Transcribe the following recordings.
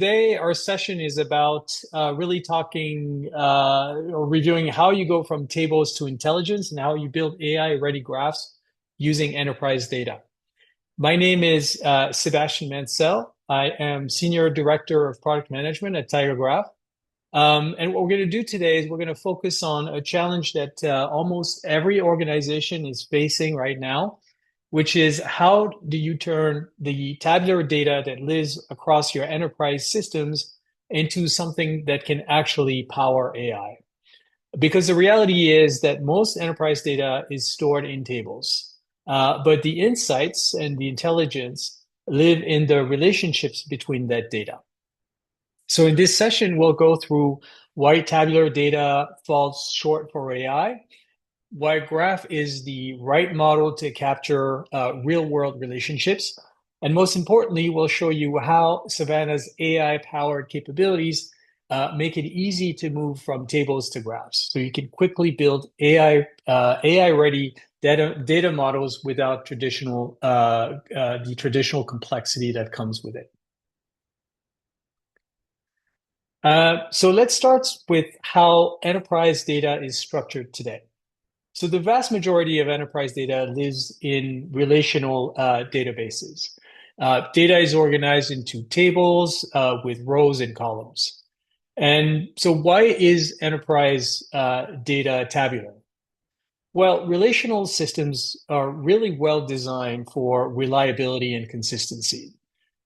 Today, our session is about really talking or reviewing how you go from tables to intelligence and how you build AI-ready graphs using enterprise data. My name is Sebastian Mansell. I am Senior Director of Product Management at Tiger Graph. And what we're going to do today is we're going to focus on a challenge that almost every organization is facing right now, which is how do you turn the tabular data that lives across your enterprise systems into something that can actually power AI? Because the reality is that most enterprise data is stored in tables, but the insights and the intelligence live in the relationships between that data. So in this session, we'll go through why tabular data falls short for AI, why graph is the right model to capture real-world relationships, and most importantly, we'll show you how Savanna's AI-powered capabilities make it easy to move from tables to graphs. So you can quickly build AI-ready data models without the traditional complexity that comes with it. So let's start with how enterprise data is structured today. So the vast majority of enterprise data lives in relational databases. Data is organized into tables with rows and columns. And so why is enterprise data tabular? Well, relational systems are really well designed for reliability and consistency.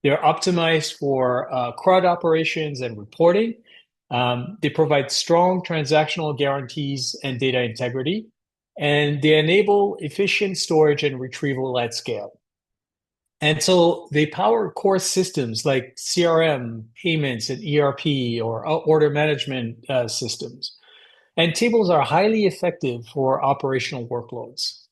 They're optimized for CRUD operations and reporting. They provide strong transactional guarantees and data integrity, and they enable efficient storage and retrieval at scale. And so they power core systems like CRM, payments, and ERP or order management systems. And tables are highly effective for operational workloads.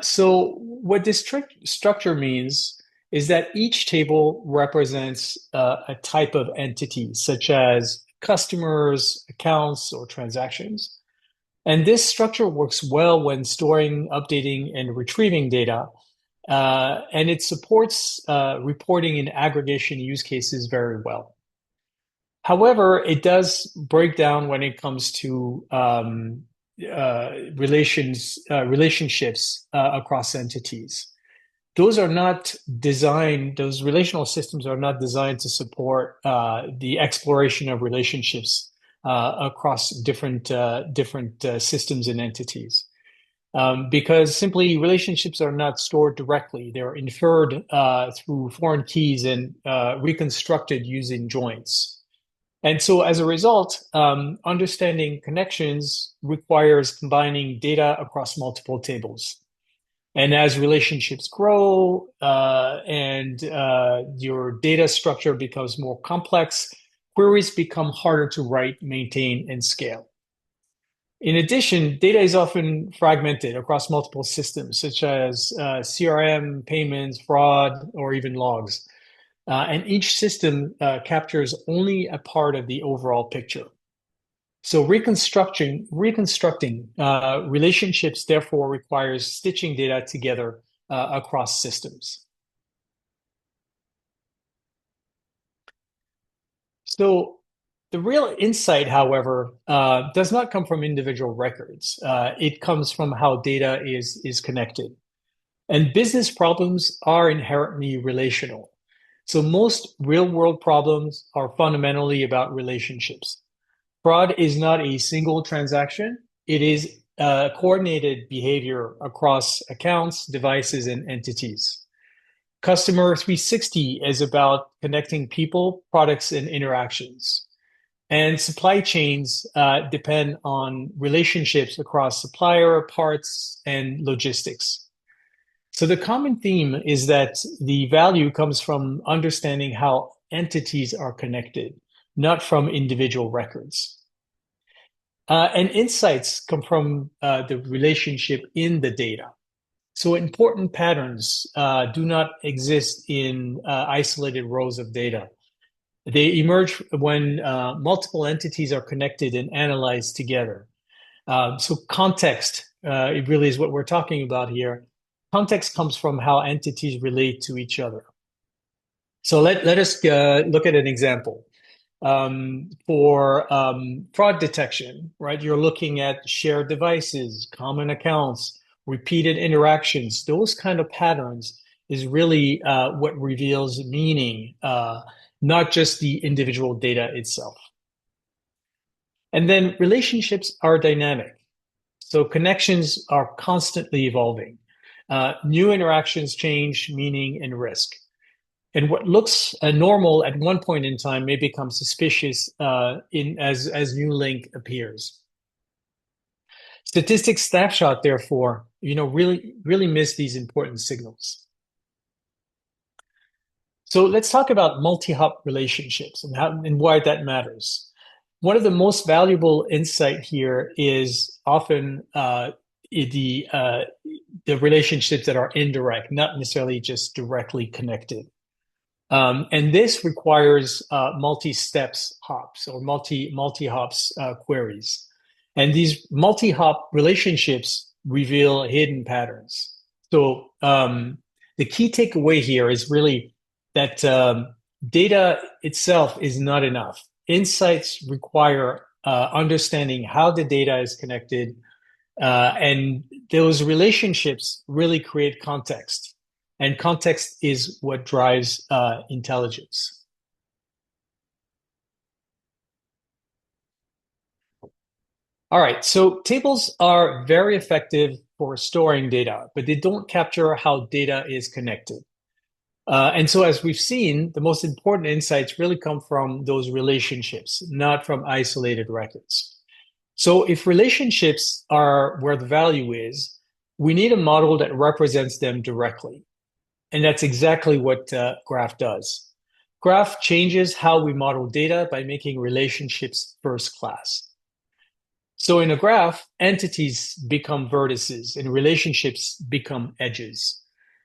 So what this structure means is that each table represents a type of entity, such as customers, accounts, or transactions. And this structure works well when storing, updating, and retrieving data. And it supports reporting and aggregation use cases very well. However, it does break down when it comes to relationships across entities. Those relational systems are not designed to support the exploration of relationships across different systems and entities. Because simply relationships are not stored directly. They're inferred through foreign keys and reconstructed using joins. And so as a result, understanding connections requires combining data across multiple tables. And as relationships grow and your data structure becomes more complex, queries become harder to write, maintain, and scale. In addition, data is often fragmented across multiple systems, such as CRM, payments, fraud, or even logs. And each system captures only a part of the overall picture. So reconstructing relationships therefore requires stitching data together across systems. So the real insight, however, does not come from individual records. It comes from how data is connected. And business problems are inherently relational. So most real-world problems are fundamentally about relationships. Fraud is not a single transaction. It is coordinated behavior across accounts, devices, and entities. Customer 360 is about connecting people, products, and interactions. And supply chains depend on relationships across supplier, parts, and logistics. So the common theme is that the value comes from understanding how entities are connected, not from individual records. And insights come from the relationship in the data. So important patterns do not exist in isolated rows of data. They emerge when multiple entities are connected and analyzed together. So context, it really is what we're talking about here. Context comes from how entities relate to each other. So let us look at an example. For fraud detection, right? You're looking at shared devices, common accounts, repeated interactions. Those kind of patterns is really what reveals meaning, not just the individual data itself. And then relationships are dynamic. So connections are constantly evolving. New interactions change meaning and risk. And what looks normal at one point in time may become suspicious as new link appears. Statistics snapshot, therefore, really miss these important signals. So let's talk about multi-hop relationships and why that matters. One of the most valuable insight here is often the relationships that are indirect, not necessarily just directly connected. And this requires multi-steps hops or multi-hops queries. And these multi-hop relationships reveal hidden patterns. So the key takeaway here is really that data itself is not enough. Insights require understanding how the data is connected, and those relationships really create context. And context is what drives intelligence. All right, so tables are very effective for storing data, but they don't capture how data is connected. And so, as we've seen, the most important insights really come from those relationships, not from isolated records. So, if relationships are where the value is, we need a model that represents them directly. And that's exactly what Graph does. Graph changes how we model data by making relationships first class. So in a graph, entities become vertices and relationships become edges.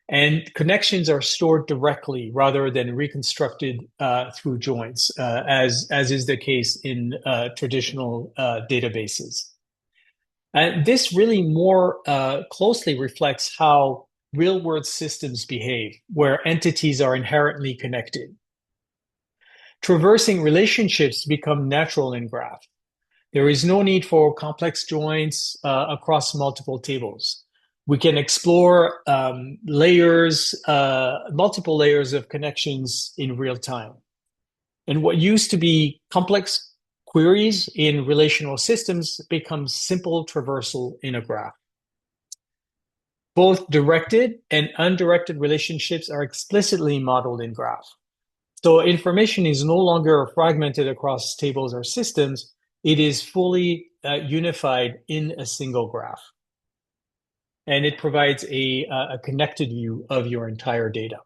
And connections are stored directly rather than reconstructed through joins, as is the case in traditional databases. And this really more closely reflects how real-world systems behave, where entities are inherently connected. Traversing relationships become natural in graph. There is no need for complex joins across multiple tables. We can explore multiple layers of connections in real time. And what used to be complex queries in relational systems becomes simple traversal in a graph. Both directed and undirected relationships are explicitly modeled in graph. So information is no longer fragmented across tables or systems. It is fully unified in a single graph. And it provides a connected view of your entire data.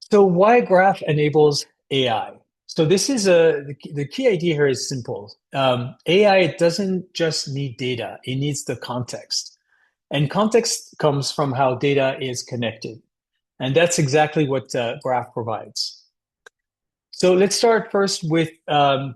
So why graph enables AI? So this is the key idea here is simple. AI doesn't just need data, it needs the context. And context comes from how data is connected. And that's exactly what Graph provides. So let's start first with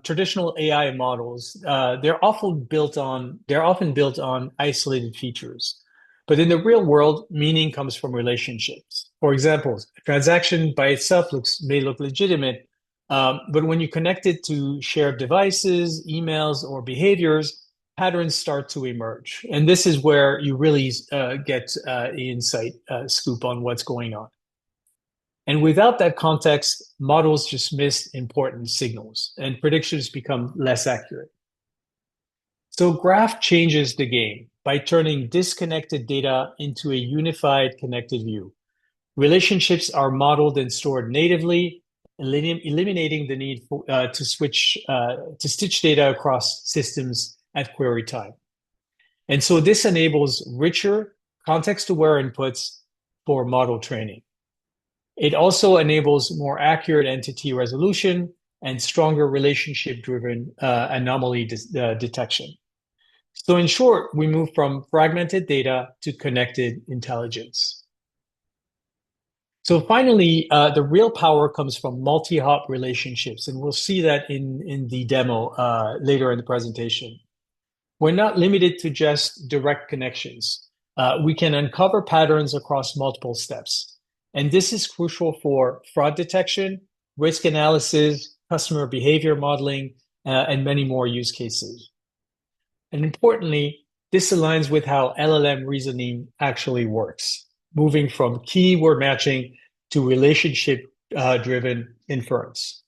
traditional AI models. They're often built on isolated features. But in the real world, meaning comes from relationships. For example, a transaction by itself may look legitimate, but when you connect it to shared devices, emails, or behaviors, patterns start to emerge. And this is where you really get insight scoop on what's going on. And without that context, models just miss important signals and predictions become less accurate. So Graph changes the game by turning disconnected data into a unified connected view. Relationships are modeled and stored natively, eliminating the need to stitch data across systems at query time. And so this enables richer, context-aware inputs for model training. It also enables more accurate entity resolution and stronger relationship-driven anomaly detection. So in short, we move from fragmented data to connected intelligence. So finally, the real power comes from multi-hop relationships, and we'll see that in the demo later in the presentation. We're not limited to just direct connections. we can uncover patterns across multiple steps. And this is crucial for fraud detection, risk analysis, customer behavior modeling, and many more use cases. And importantly, this aligns with how LLM reasoning actually works, moving from keyword matching to relationship driven inference.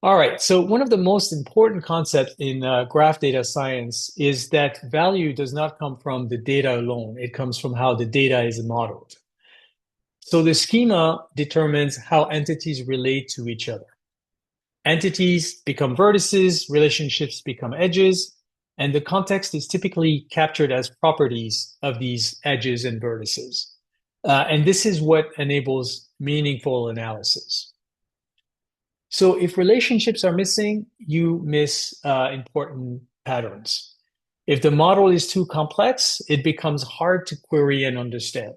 All right, so one of the most important concepts in graph data science is that value does not come from the data alone. It comes from how the data is modeled. So the schema determines how entities relate to each other. Entities become vertices, relationships become edges, and the context is typically captured as properties of these edges and vertices. And this is what enables meaningful analysis. So if relationships are missing, you miss important patterns. If the model is too complex, it becomes hard to query and understand.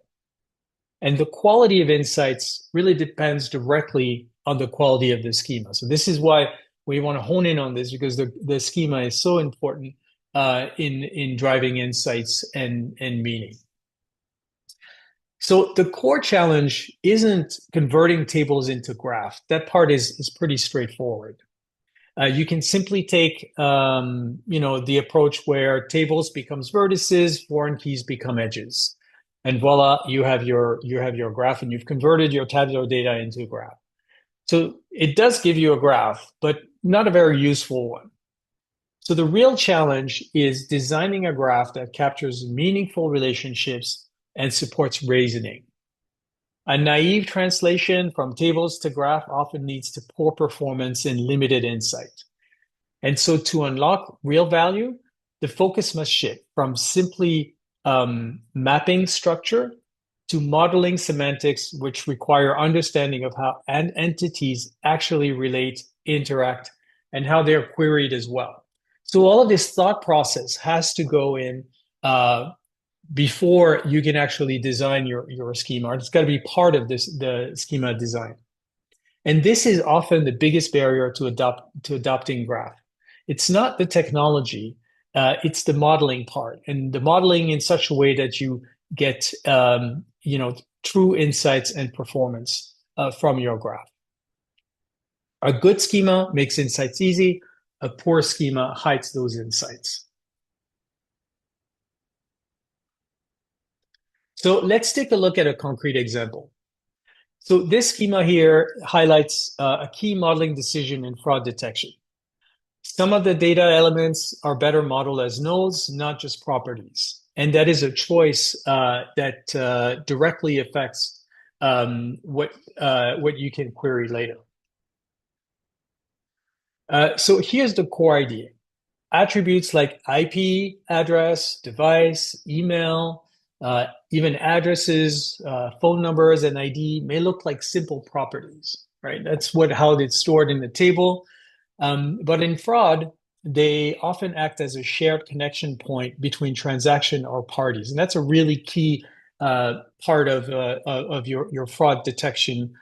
And the quality of insights really depends directly on the quality of the schema. So this is why we want to hone in on this, because the schema is so important in driving insights and meaning. So the core challenge isn't converting tables into graph. That part is pretty straightforward. You can simply take the approach where tables becomes vertices, foreign keys become edges. And voila, you have your graph, and you've converted your tabular data into a graph. So it does give you a graph, but not a very useful one. So the real challenge is designing a graph that captures meaningful relationships and supports reasoning. A naive translation from tables to graph often leads to poor performance and limited insight. And so to unlock real value, the focus must shift from simply mapping structure to modeling semantics, which require understanding of how entities actually relate, interact, and how they're queried as well. So all of this thought process has to go in before you can actually design your schema. It's got to be part of the schema design. And this is often the biggest barrier to adopting graph. It's not the technology, it's the modeling part, and the modeling in such a way that you get true insights and performance from your graph. A good schema makes insights easy. A poor schema hides those insights. So let's take a look at a concrete example. So this schema here highlights a key modeling decision in fraud detection. Some of the data elements are better modeled as nodes, not just properties. And that is a choice that directly affects what you can query later. So here's the core idea. Attributes like IP, address, device, email, even addresses, phone numbers, and ID may look like simple properties, right? That's how it's stored in the table. But in fraud, they often act as a shared connection point between transaction or parties. And that's a really key part of your fraud detection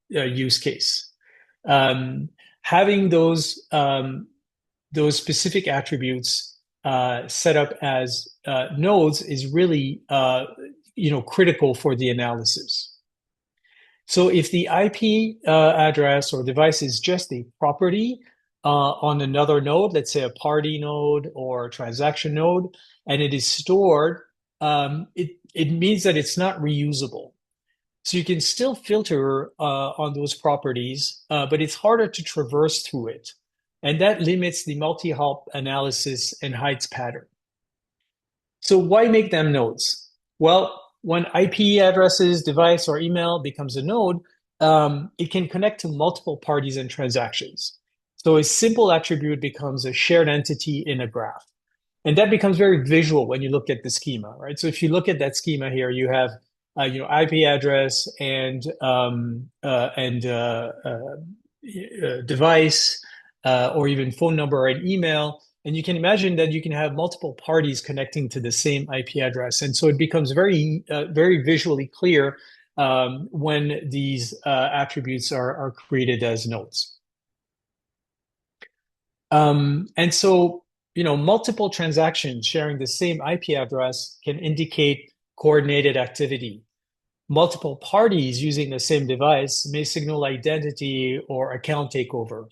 use case. Having those specific attributes set up as nodes is really critical for the analysis. So if the IP address or device is just a property on another node, let's say a party node or a transaction node, and it is stored, it means that it's not reusable. So you can still filter on those properties, but it's harder to traverse through it. And that limits the multi-hop analysis and hides pattern. So why make them nodes? Well, when IP addresses, device, or email becomes a node, it can connect to multiple parties and transactions. So a simple attribute becomes a shared entity in a graph. And that becomes very visual when you look at the schema, right? So if you look at that schema here, you have IP address and device, or even phone number and email. And you can imagine that you can have multiple parties connecting to the same IP address. And so it becomes very visually clear when these attributes are created as nodes. And so, multiple transactions sharing the same IP address can indicate coordinated activity. Multiple parties using the same device may signal identity or account takeover.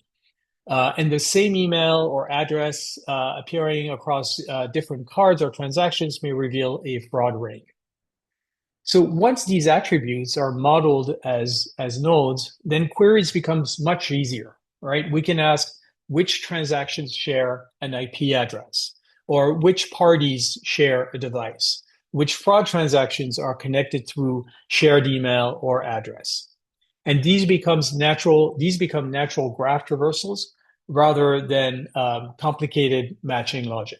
And the same email or address appearing across different cards or transactions may reveal a fraud ring. So once these attributes are modeled as nodes, then queries becomes much easier, right? We can ask which transactions share an IP address, or which parties share a device, which fraud transactions are connected through shared email or address. And these become natural graph traversals rather than complicated matching logic.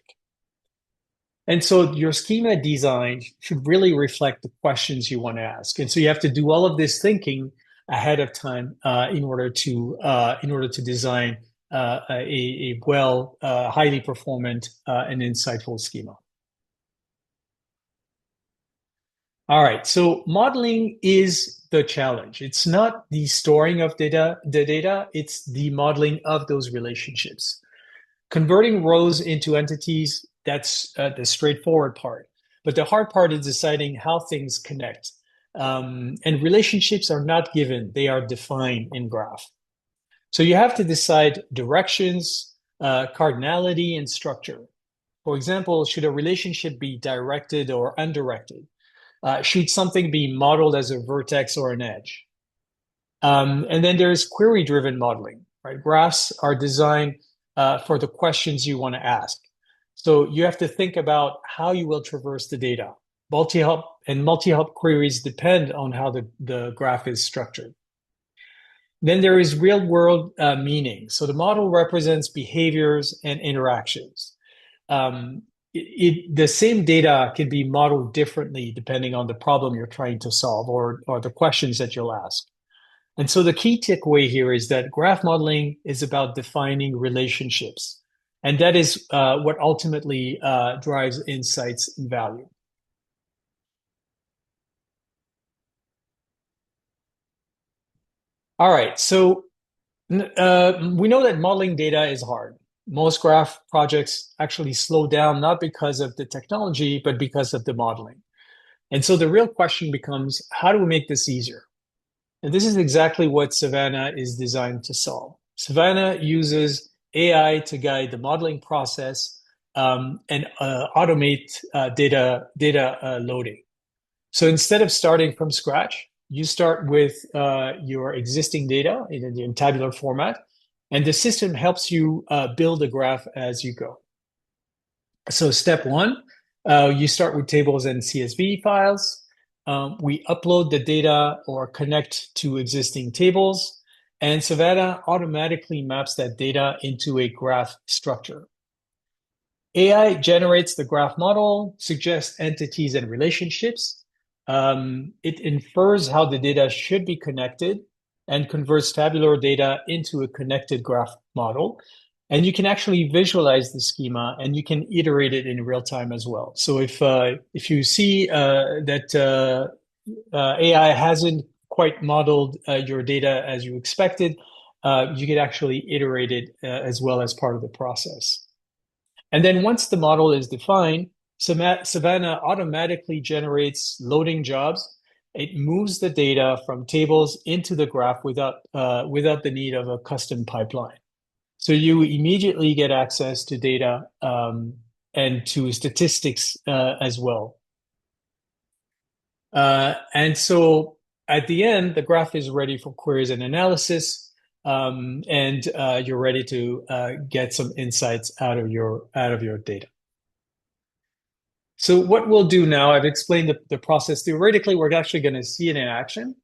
And so your schema design should really reflect the questions you want to ask. And so you have to do all of this thinking ahead of time in order to design highly performant and insightful schema. All right, so modeling is the challenge. It's not the storing of the data, it's the modeling of those relationships. Converting rows into entities, that's the straightforward part. But the hard part is deciding how things connect. And relationships are not given, they are defined in graph. So you have to decide directions, cardinality, and structure. For example, should a relationship be directed or undirected? Should something be modeled as a vertex or an edge? And then there's query-driven modeling, right? Graphs are designed for the questions you want to ask. So you have to think about how you will traverse the data. Multi-hop queries depend on how the graph is structured. Then there is real-world meaning. So the model represents behaviors and interactions. The same data can be modeled differently depending on the problem you're trying to solve or the questions that you'll ask. And so the key takeaway here is that graph modeling is about defining relationships. And that is what ultimately drives insights and value. All right, so we know that modeling data is hard. Most graph projects actually slow down, not because of the technology, but because of the modeling. And so the real question becomes, how do we make this easier? And this is exactly what Savanna is designed to solve. Savanna uses AI to guide the modeling process and automate data loading. So instead of starting from scratch, you start with your existing data in tabular format, and the system helps you build a graph as you go. So step one, you start with tables and CSV files. We upload the data or connect to existing tables, and Savanna automatically maps that data into a graph structure. AI generates the graph model, suggests entities and relationships. It infers how the data should be connected and converts tabular data into a connected graph model. And you can actually visualize the schema and you can iterate it in real time as well. So if you see that AI hasn't quite modeled your data as you expected, you can actually iterate it as well as part of the process. And then once the model is defined, Savanna automatically generates loading jobs. It moves the data from tables into the graph without the need of a custom pipeline. So you immediately get access to data and to statistics as well. And so at the end, the graph is ready for queries and analysis, and you're ready to get some insights out of your data. So what we'll do now, I've explained the process. Theoretically, we're actually going to see it in action.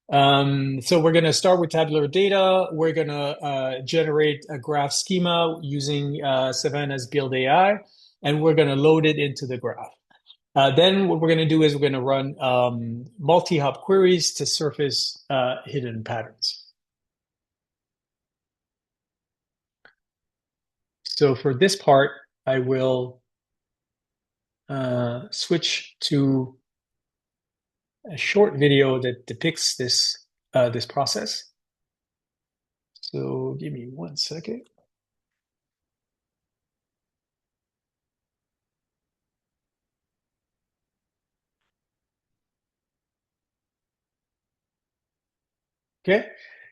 So we're going to start with tabular data. We're going to generate a graph schema using Savanna's BuildAI, and we're going to load it into the graph. Then what we're going to do is we're going to run multi-hop queries to surface hidden patterns. So for this part, I will switch to a short video that depicts this process. So give me 1 second. Okay,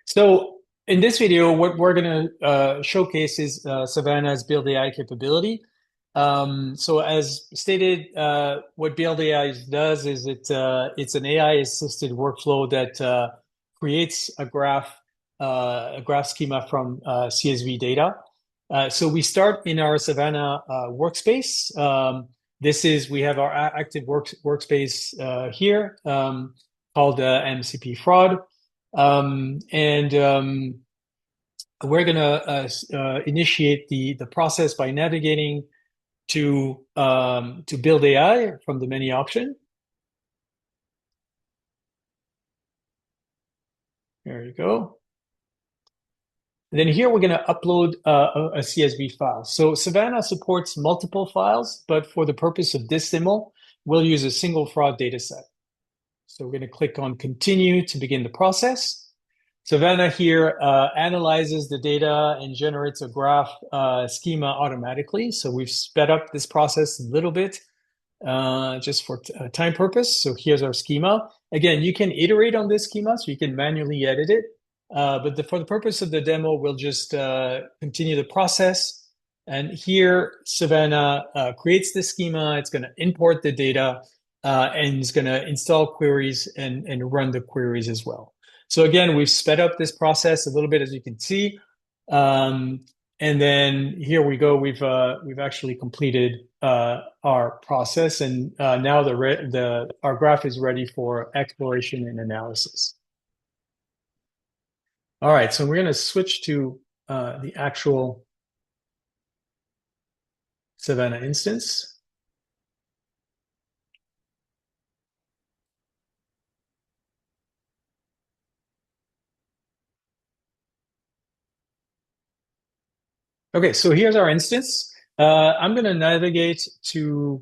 so in this video, what we're going to showcase is Savanna's BuildAI capability. So as stated, what BuildAI does is it's an AI-assisted workflow that creates a graph schema from CSV data. So we start in our Savanna workspace. We have our active workspace here called MCP fraud. We're going to initiate the process by navigating to BuildAI from the menu option. There you go. And then here we're going to upload a CSV file. So Savanna supports multiple files, but for the purpose of this demo, we'll use a single fraud data set. So we're going to click on Continue to begin the process. Savanna here analyzes the data and generates a graph schema automatically. So we've sped up this process a little bit just for time purpose. So here's our schema. Again, you can iterate on this schema, so you can manually edit it. But for the purpose of the demo, we'll just continue the process. And here, Savanna creates the schema. It's going to import the data, and it's going to install queries and run the queries as well. So again, we've sped up this process a little bit, as you can see. And then here we go. We've actually completed our process, and now our graph is ready for exploration and analysis. All right, so we're going to switch to the actual Savanna instance. Okay, so here's our instance. I'm going to navigate to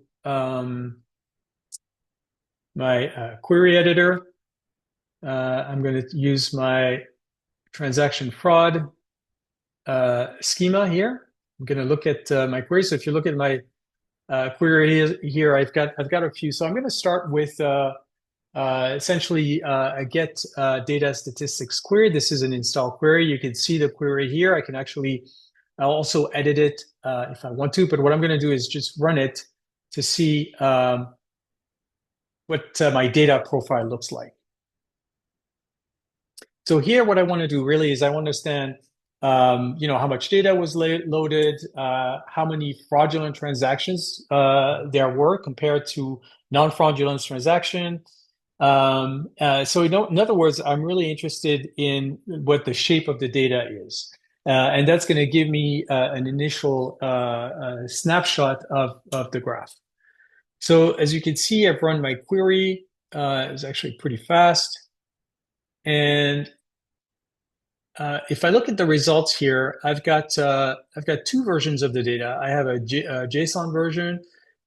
my query editor. I'm going to use my transaction fraud schema here. I'm going to look at my query. So if you look at my query here, I've got a few. So I'm going to start with essentially a get data statistics query. This is an install query. You can see the query here. I'll also edit it if I want to, but what I'm going to do is just run it to see what my data profile looks like. So here, what I want to do really is I want to understand, how much data was loaded, how many fraudulent transactions there were compared to non-fraudulent transaction. So in other words, I'm really interested in what the shape of the data is. And that's going to give me an initial snapshot of the graph. So as you can see, I've run my query. It was actually pretty fast. And if I look at the results here, I've got two versions of the data. I have a JSON version,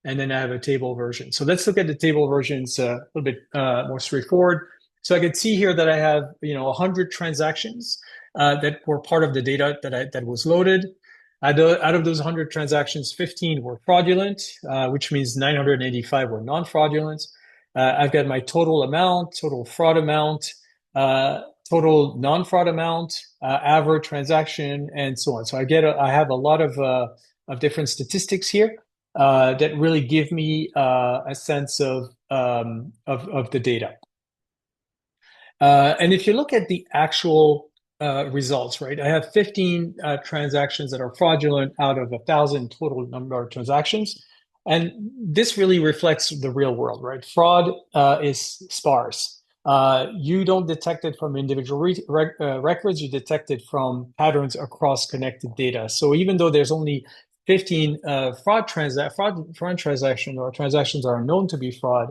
and then I have a table version. So let's look at the table version. It's a little bit more straightforward. So I can see here that I have 100 transactions that were part of the data that was loaded. Out of those 100 transactions, 15 were fraudulent, which means 985 were non-fraudulent. I've got my total amount, total fraud amount, total non-fraud amount, average transaction, and so on. So I have a lot of different statistics here that really give me a sense of the data. And if you look at the actual results, right? I have 15 transactions that are fraudulent out of 1,000 total number of transactions. And this really reflects the real world, right? Fraud is sparse. You don't detect it from individual records, you detect it from patterns across connected data. So even though there's only 15 fraud transactions or transactions are known to be fraud,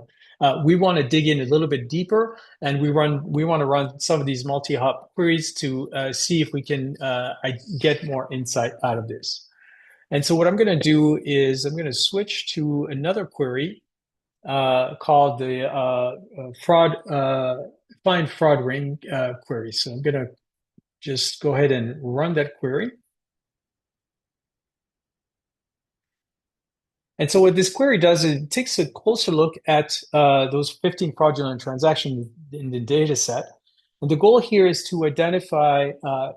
we want to dig in a little bit deeper, and we want to run some of these multi-hop queries to see if we can get more insight out of this. And so what I'm going to do is I'm going to switch to another query called the find fraud ring query. So I'm going to just go ahead and run that query. And so what this query does is it takes a closer look at those 15 fraudulent transactions in the data set. And the goal here is to identify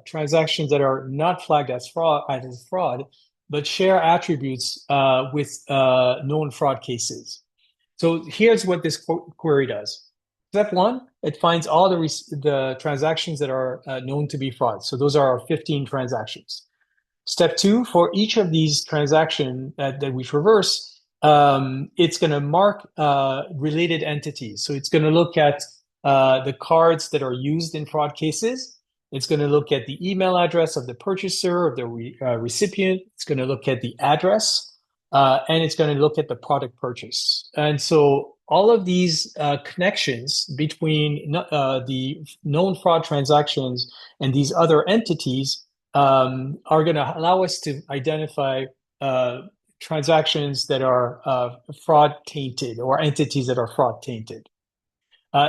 transactions that are not flagged as fraud, but share attributes with known fraud cases. So here's what this query does. Step one, it finds all the transactions that are known to be fraud. So those are our 15 transactions. Step two, for each of these transactions that we traverse, it's going to mark related entities. So it's going to look at the cards that are used in fraud cases. It's going to look at the email address of the purchaser, of the recipient. It's going to look at the address, and it's going to look at the product purchase. And so all of these connections between the known fraud transactions and these other entities are going to allow us to identify transactions that are fraud tainted or entities that are fraud tainted.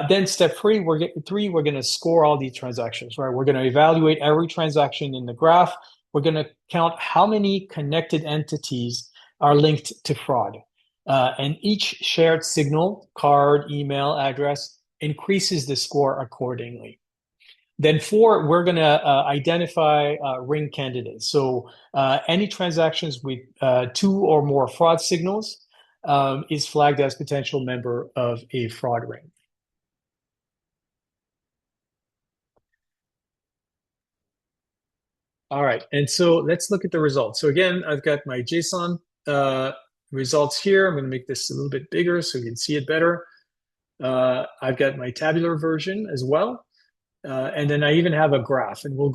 Then step three, we're going to score all these transactions, right? We're going to evaluate every transaction in the graph. We're going to count how many connected entities are linked to fraud. And each shared signal, card, email, address, increases the score accordingly. Then four, we're going to identify ring candidates. So any transactions with two or more fraud signals is flagged as potential member of a fraud ring. All right, and so let's look at the results. So again, I've got my JSON results here. I'm going to make this a little bit bigger so you can see it better. I've got my tabular version as well. And then I even have a graph, and we'll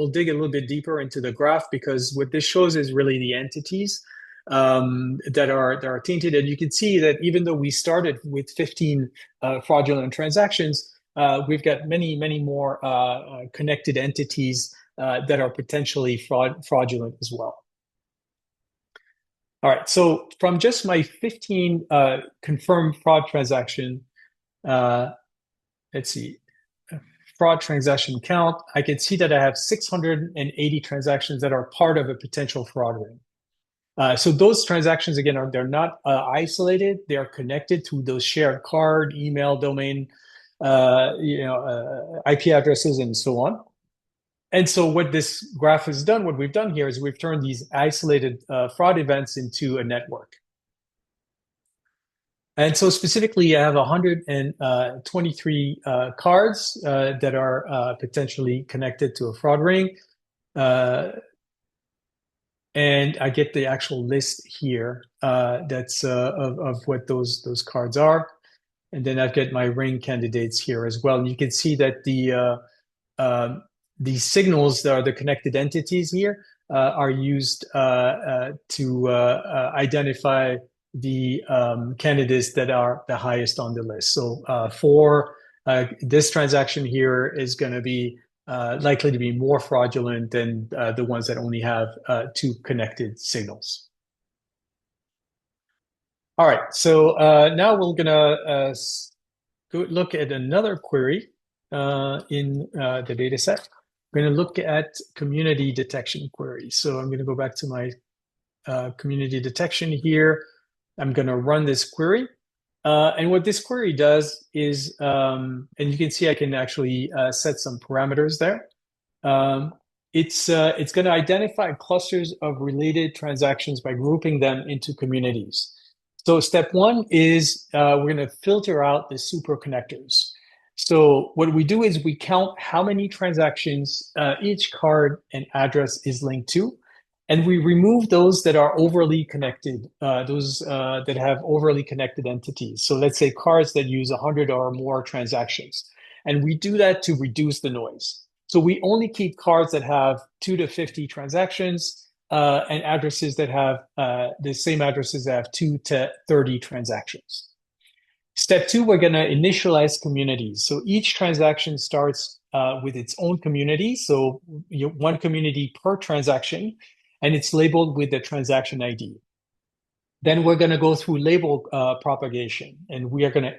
dig a little bit deeper into the graph, because what this shows is really the entities that are tainted. And you can see that even though we started with 15 fraudulent transactions, we've got many more connected entities that are potentially fraudulent as well. All right, so from just my 15 confirmed fraud transaction, let's see, fraud transaction count, I can see that I have 680 transactions that are part of a potential fraud ring. So those transactions, again, they're not isolated. They are connected to those shared card, email, domain, IP addresses, and so on. And so what this graph has done, what we've done here is we've turned these isolated fraud events into a network. And so specifically, I have 123 cards that are potentially connected to a fraud ring. And I get the actual list here that's of what those cards are. And then I've got my ring candidates here as well. And you can see that the signals that are the connected entities here are used to identify the candidates that are the highest on the list. So for this transaction here is going to be likely to be more fraudulent than the ones that only have two connected signals. All right, so now we're going to go look at another query in the data set. We're going to look at community detection queries. So I'm going to go back to my community detection here. I'm going to run this query. And what this query does is, and you can see I can actually set some parameters there. It's going to identify clusters of related transactions by grouping them into communities. So step one is we're going to filter out the super connectors. So what we do is we count how many transactions each card and address is linked to, and we remove those that are overly connected, those that have overly connected entities. So let's say cards that use 100 or more transactions. And we do that to reduce the noise. So we only keep cards that have 2 to 50 transactions and addresses that have the same addresses that have 2 to 30 transactions. Step two, we're going to initialize communities. So each transaction starts with its own community. So one community per transaction, and it's labeled with the transaction ID. Then we're going to go through label propagation, and we are going to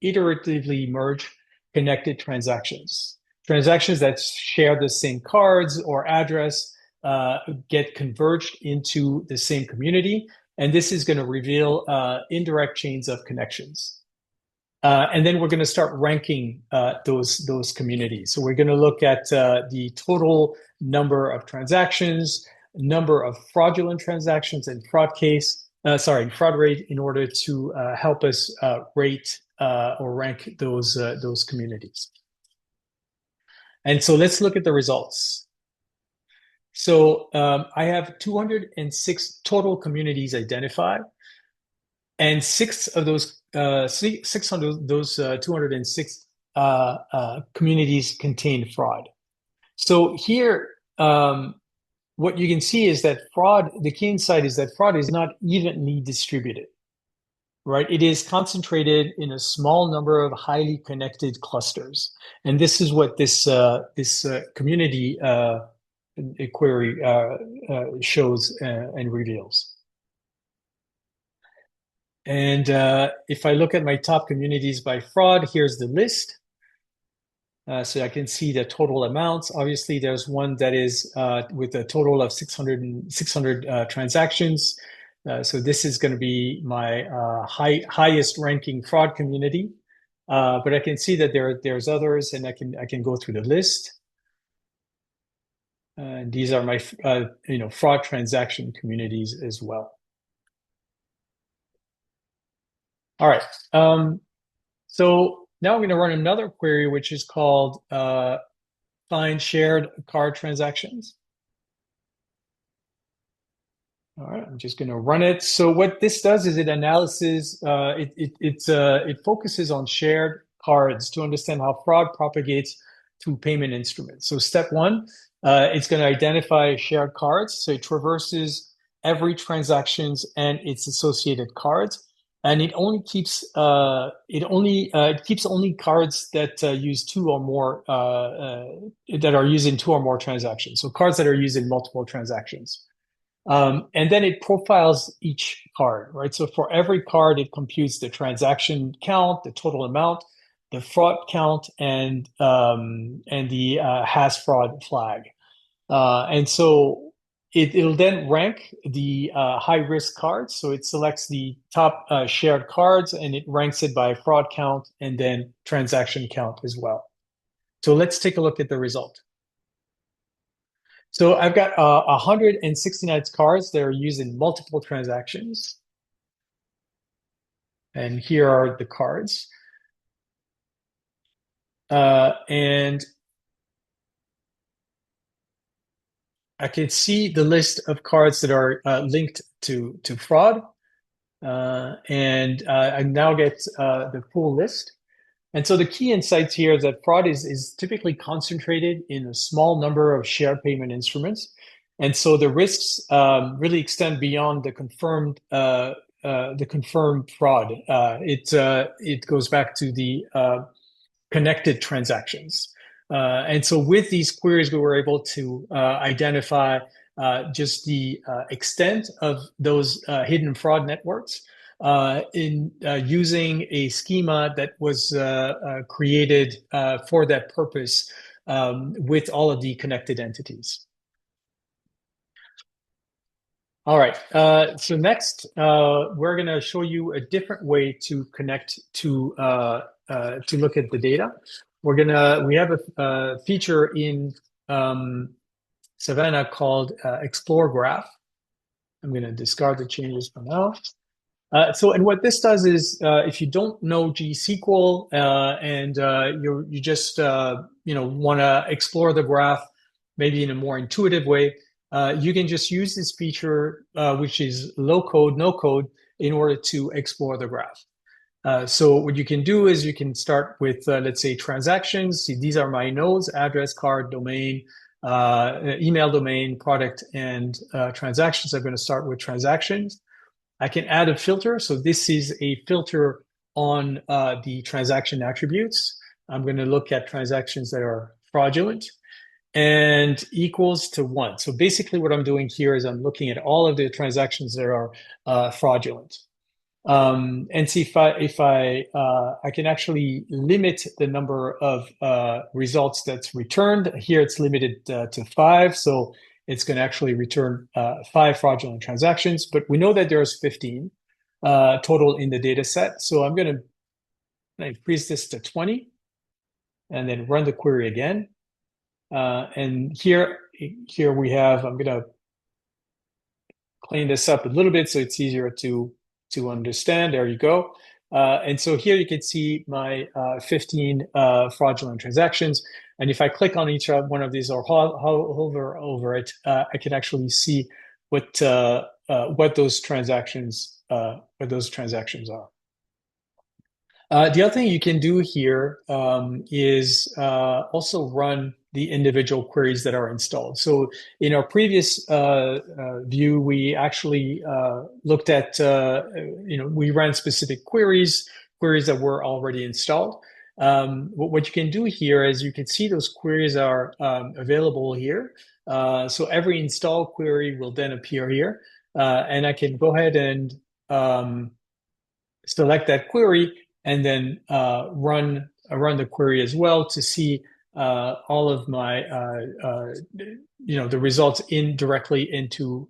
iteratively merge connected transactions. Transactions that share the same cards or address get converged into the same community, and this is going to reveal indirect chains of connections. And then we're going to start ranking those communities. So we're going to look at the total number of transactions, number of fraudulent transactions, and fraud rate in order to help us rate or rank those communities. And so let's look at the results. So I have 206 total communities identified, and six of those 206 communities contain fraud. So here, what you can see is that the key insight is that fraud is not evenly distributed, right? It is concentrated in a small number of highly connected clusters. And this is what this community query shows and reveals. And if I look at my top communities by fraud, here's the list. So I can see the total amounts. Obviously, there's one that is with a total of 600 transactions. So this is going to be my highest ranking fraud community. But I can see that there's others, and I can go through the list. These are my fraud transaction communities as well. All right. So now I'm going to run another query, which is called find shared card transactions. All right, I'm just going to run it. So what this does is it focuses on shared cards to understand how fraud propagates through payment instruments. So step one, it's going to identify shared cards. So it traverses every transactions and its associated cards. And it only keeps it keeps only cards that use two or more that are used in two or more transactions. So cards that are used in multiple transactions, and then it profiles each card, right? So for every card, it computes the transaction count, the total amount, the fraud count, and the has fraud flag, and so. It'll then rank the high-risk cards. So it selects the top shared cards and it ranks it by fraud count and then transaction count as well. So let's take a look at the result. So I've got 169 cards that are used in multiple transactions. And here are the cards. And I can see the list of cards that are linked to fraud. And I now get the full list. And so the key insights here is that fraud is typically concentrated in a small number of shared payment instruments. And so the risks really extend beyond the confirmed fraud. It goes back to the connected transactions. And so with these queries, we were able to identify just the extent of those hidden fraud networks in using a schema that was created for that purpose with all of the connected entities. All right. So next, we're going to show you a different way to connect to look at the data. We have a feature in Savanna called Explore Graph. I'm going to discard the changes for now. And what this does is, if you don't know GSQL and you just want to explore the graph maybe in a more intuitive way, you can just use this feature, which is low code, no code, in order to explore the graph. So what you can do is you can start with, let's say, transactions. See, these are my nodes: address, card, domain, email domain, product, and transactions. I'm going to start with transactions. I can add a filter. So this is a filter on the transaction attributes. I'm going to look at transactions that are fraudulent and equals to 1. So basically what I'm doing here is I'm looking at all of the transactions that are fraudulent. And see if I can actually limit the number of results that's returned. Here it's limited to 5, so it's going to actually return 5 fraudulent transactions. But we know that there's 15 total in the data set, so I'm going to and I increase this to 20, and then run the query again. And here we have, I'm going to clean this up a little bit so it's easier to understand. There you go. And so here you can see my 15 fraudulent transactions. And if I click on each one of these or hover over it, I can actually see what those transactions are. The other thing you can do here is also run the individual queries that are installed. So in our previous view, we actually looked at, we ran specific queries that were already installed. What you can do here is you can see those queries are available here. So every install query will then appear here. And I can go ahead and select that query and then run the query as well to see all of my the results directly into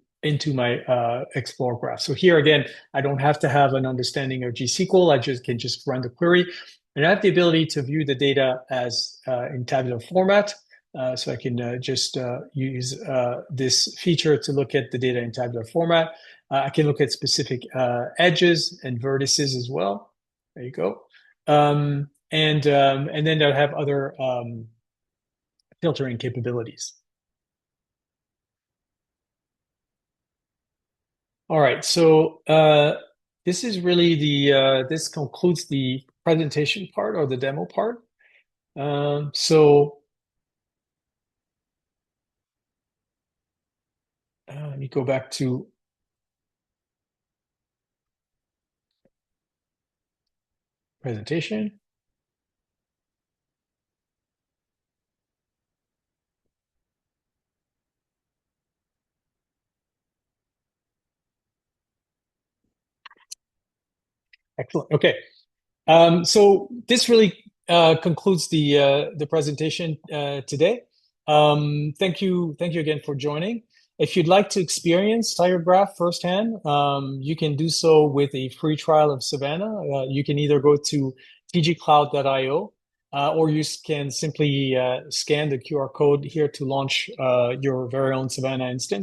my Explore graph. So here again, I don't have to have an understanding of GSQL. I can just run the query, and I have the ability to view the data as in tabular format. So I can just use this feature to look at the data in tabular format. I can look at specific edges and vertices as well. There you go. And then they'll have other filtering capabilities. All right, so this is really this concludes the presentation part or the demo part. So let me go back to presentation. Excellent. Okay. So this really concludes the presentation today. Thank you again for joining. If you'd like to experience Tiger Graph firsthand, you can do so with a free trial of Savanna. You can either go to tgcloud.io or you can simply scan the QR code here to launch your very own Savanna instance.